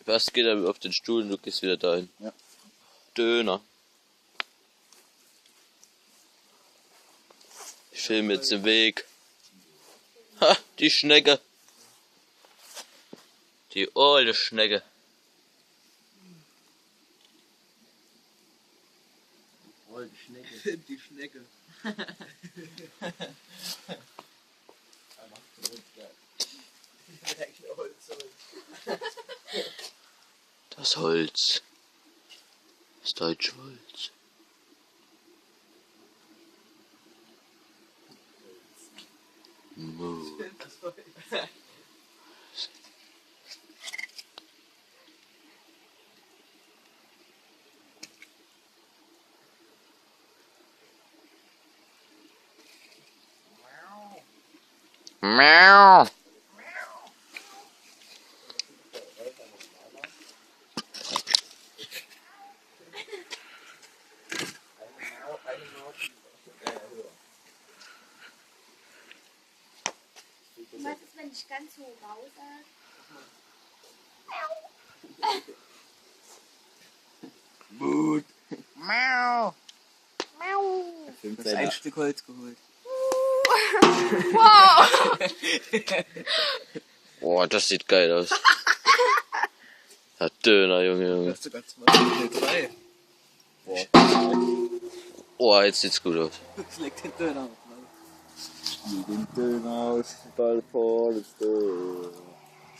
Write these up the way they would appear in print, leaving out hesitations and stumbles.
Was geht aber auf den Stuhl und du gehst wieder dahin? Ja. Döner. Ich filme jetzt den Weg. Ha, die Schnecke. Die alte Schnecke. Alte Schnecke. Die Schnecke. Das Holz. Das deutsche Holz. Miau. Was ist, wenn ich ganz hoch raus sage? Mut. Miau. Das ist ein Stück Holz geholt. Wow. Boah, das sieht geil aus. Der Döner, Junge. Das ist sogar 2, 3. Oh, jetzt sieht's gut aus. Das legt den Döner auf. Den Döner aus, bald vor das Döner.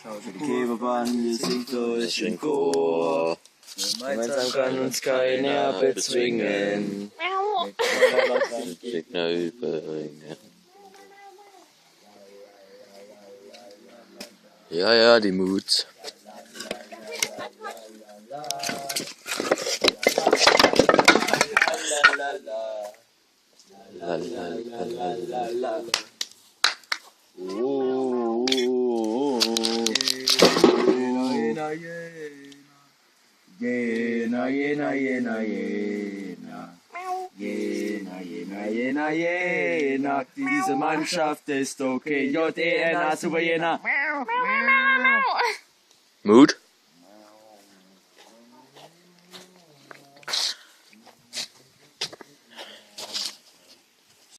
Schau dir die Käferbahn, wir sind durch den Chor. Gemeinsam kann uns keiner bezwingen. Gegner überbringen. Ja, ja, die Moods. Jena, jena, jena, jena. Jena, jena, jena, jena. Diese Mannschaft ist okay. J-E-N-A, super Jena. Mood?